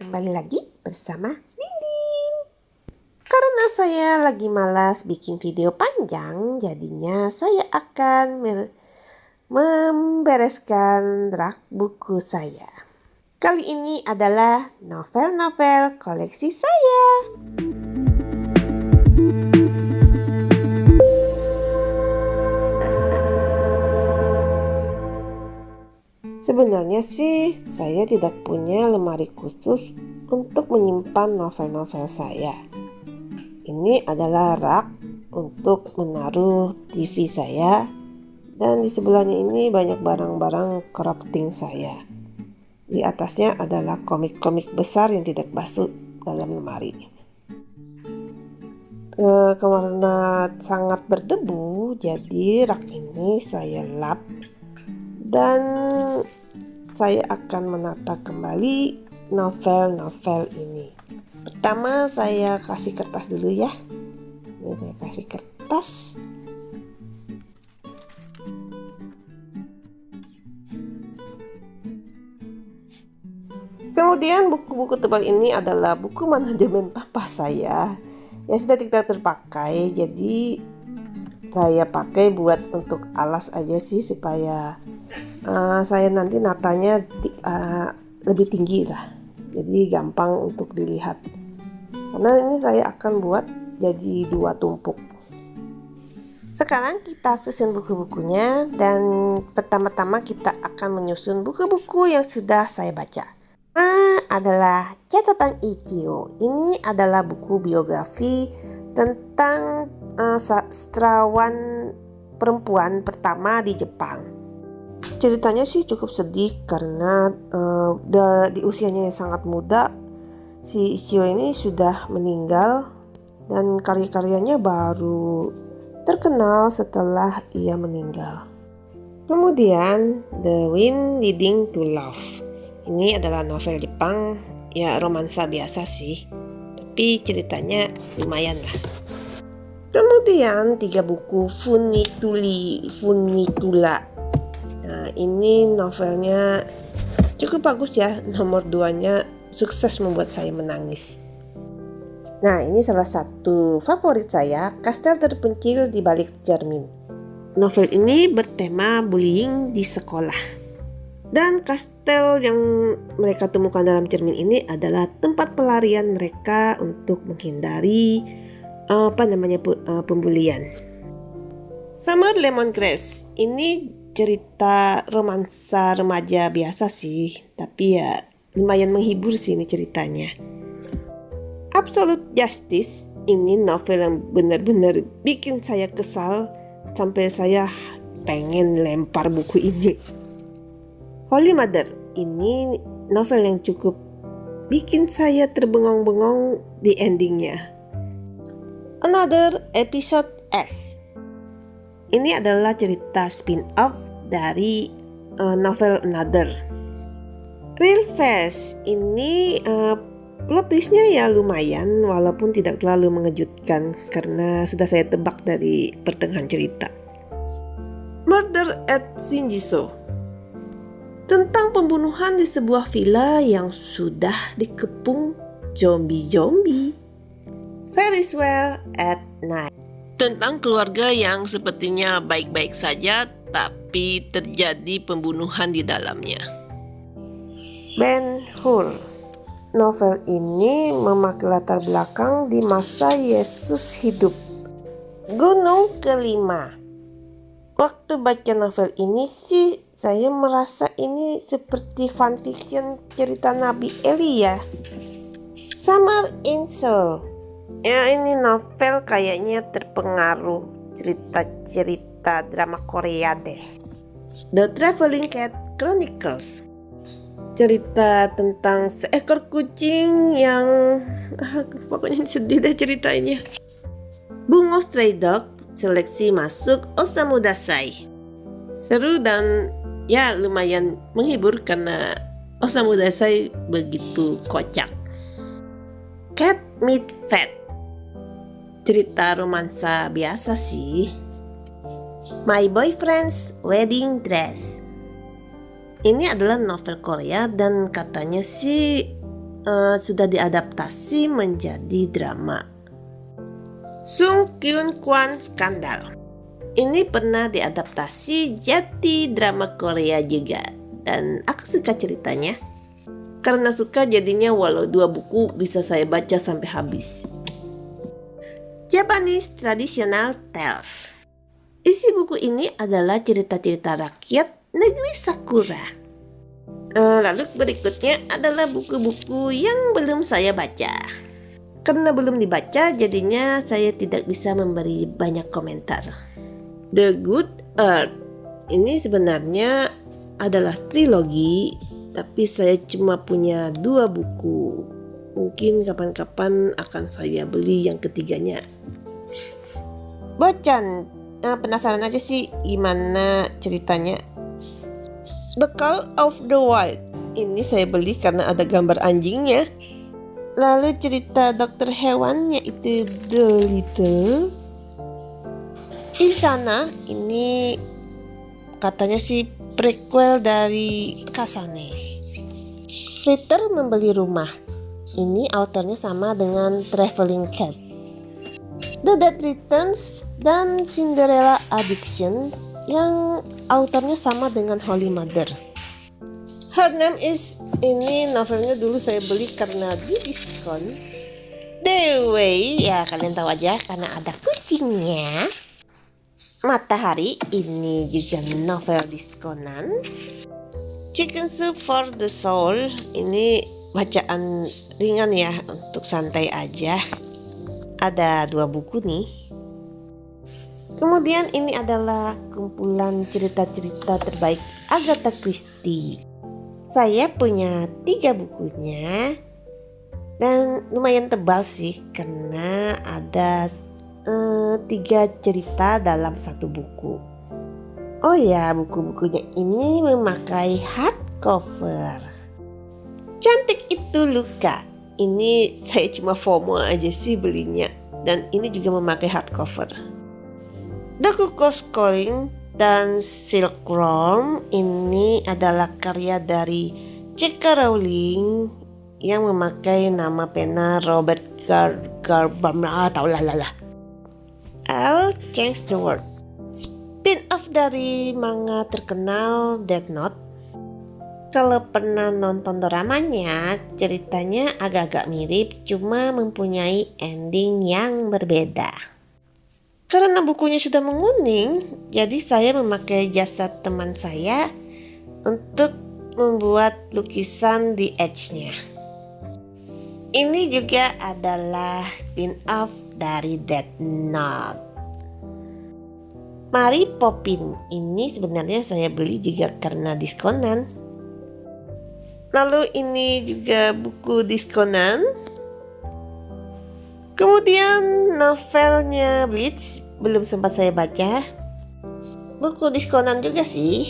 kembali lagi bersama Ninding. Karena saya lagi malas bikin video panjang, jadinya saya akan membereskan rak buku saya. Kali ini adalah novel-novel koleksi saya. Sebenarnya sih saya tidak punya lemari khusus untuk menyimpan novel-novel saya. Ini adalah rak untuk menaruh TV saya, dan di sebelahnya ini banyak barang-barang crafting saya. Di atasnya adalah komik-komik besar yang tidak masuk dalam lemari. Karena sangat berdebu, jadi rak ini saya lap dan saya akan menata kembali novel-novel ini. Pertama saya kasih kertas dulu ya. Ini saya kasih kertas. Kemudian buku-buku tebal ini adalah buku manajemen papa saya yang sudah tidak terpakai. Jadi saya pakai buat untuk alas aja sih, supaya saya nanti natanya lebih tinggi lah, jadi gampang untuk dilihat. Karena ini saya akan buat jadi 2 tumpuk. Sekarang kita susun buku-bukunya, dan pertama-tama kita akan menyusun buku-buku yang sudah saya baca. Adalah catatan Ikkyo. Ini adalah buku biografi tentang sastrawan perempuan pertama di Jepang. Ceritanya sih cukup sedih karena di usianya yang sangat muda, si Ikkyo ini sudah meninggal dan karya-karyanya baru terkenal setelah ia meninggal. Kemudian The Wind Leading to Love. Ini adalah novel Jepang, ya romansa biasa sih, tapi ceritanya lumayan lah. Kemudian 3 buku Funitula. Nah, ini novelnya cukup bagus ya. Nomor 2-nya sukses membuat saya menangis. Nah, ini salah satu favorit saya, Kastel Terpencil di Balik Cermin. Novel ini bertema bullying di sekolah. Dan kastel yang mereka temukan dalam cermin ini adalah tempat pelarian mereka untuk menghindari pembulian. Summer Lemongrass. Ini cerita romansa remaja biasa sih, tapi ya lumayan menghibur sih ini ceritanya. Absolute Justice. Ini novel yang benar-benar bikin saya kesal sampai saya pengen lempar buku ini. Holy Mother. Ini novel yang cukup bikin saya terbengong-bengong di endingnya. Another Episode S. Ini adalah cerita spin-off dari novel Another. Real Face. Ini plot twistnya ya lumayan, walaupun tidak terlalu mengejutkan karena sudah saya tebak dari pertengahan cerita. Murder at Shinjuku. Tentang pembunuhan di sebuah villa yang sudah dikepung zombie-zombie. Ferris Wheel at Night. Tentang keluarga yang sepertinya baik-baik saja, tapi terjadi pembunuhan di dalamnya. Ben-Hur. Novel ini memakai latar belakang di masa Yesus hidup. Gunung Kelima. Waktu baca novel ini sih saya merasa ini seperti fanfiction cerita Nabi Elia. Summer in Seoul. Ya, ini novel kayaknya terpengaruh cerita-cerita drama Korea deh. The Traveling Cat Chronicles. Cerita tentang seekor kucing yang pokoknya sedih deh ceritanya. Bungo Stray Dog. Seleksi masuk Osamu Dazai. Seru dan ya lumayan menghibur karena Osamu Dazai begitu kocak. Cat Meet Fat. Cerita romansa biasa sih. My Boyfriend's Wedding Dress. Ini adalah novel Korea dan katanya sih sudah diadaptasi menjadi drama. Sung Kyun Kwan Skandal. Ini pernah diadaptasi jadi drama Korea juga, dan aku suka ceritanya. Karena suka jadinya walau 2 buku bisa saya baca sampai habis. Japanese Traditional Tales. Isi buku ini adalah cerita-cerita rakyat negeri Sakura. Lalu berikutnya adalah buku-buku yang belum saya baca. Karena belum dibaca, jadinya saya tidak bisa memberi banyak komentar. The Good Earth. Ini sebenarnya adalah trilogi, tapi saya cuma punya 2 buku. Mungkin kapan-kapan akan saya beli yang ketiganya. Bocan, penasaran aja sih gimana ceritanya. The Call of the Wild. Ini saya beli karena ada gambar anjingnya. Lalu cerita dokter hewan yaitu Dolittle. Insana ini katanya sih prequel dari Kasane. Peter membeli rumah. Ini autornya sama dengan Traveling Cat. The Dead Returns dan Cinderella Addiction yang autornya sama dengan Holy Mother. Her Name Is, ini novelnya dulu saya beli karena di diskon. The Way, ya kalian tahu aja karena ada kucingnya. Matahari, ini juga novel diskonan. Chicken Soup for the Soul, ini bacaan ringan ya untuk santai aja. Ada 2 buku nih. Kemudian ini adalah kumpulan cerita-cerita terbaik Agatha Christie. Saya punya 3 bukunya dan lumayan tebal sih karena ada 3 cerita dalam 1 buku. Oh ya, buku-bukunya ini memakai hardcover. Cantik Itu Luka. Ini saya cuma FOMO aja sih belinya, dan ini juga memakai hardcover. The Cuckoo's Calling dan Silkworm ini adalah karya dari J.K. Rowling yang memakai nama pena Robert I'll Change the World. Spin-off dari manga terkenal Death Note. Kalau pernah nonton doramanya, ceritanya agak-agak mirip, cuma mempunyai ending yang berbeda. Karena bukunya sudah menguning, jadi saya memakai jasa teman saya untuk membuat lukisan di edge-nya. Ini juga adalah spin-off dari Death Note. Mary Poppins, ini sebenarnya saya beli juga karena diskonan. Lalu ini juga buku diskonan. Kemudian novelnya Bleach belum sempat saya baca. Buku diskonan juga sih.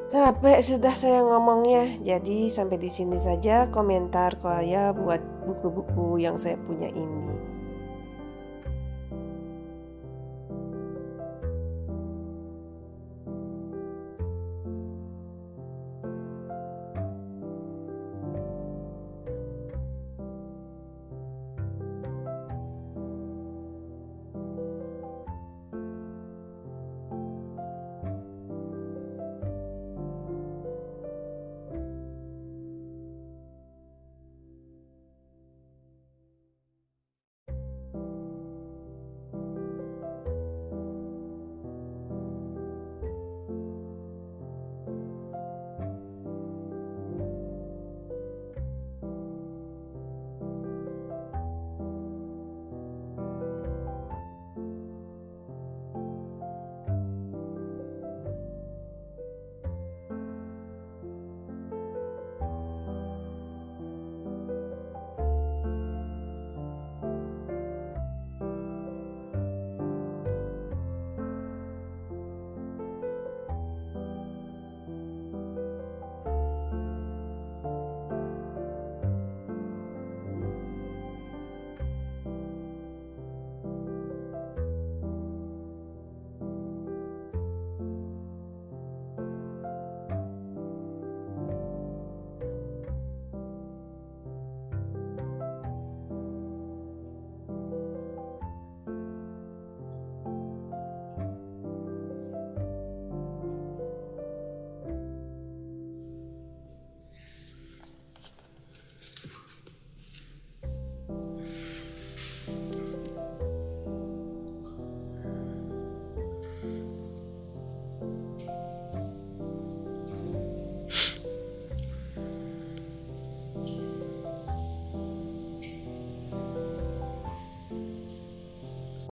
Capek sudah saya ngomongnya. Jadi sampai di sini saja komentar saya buat buku-buku yang saya punya ini.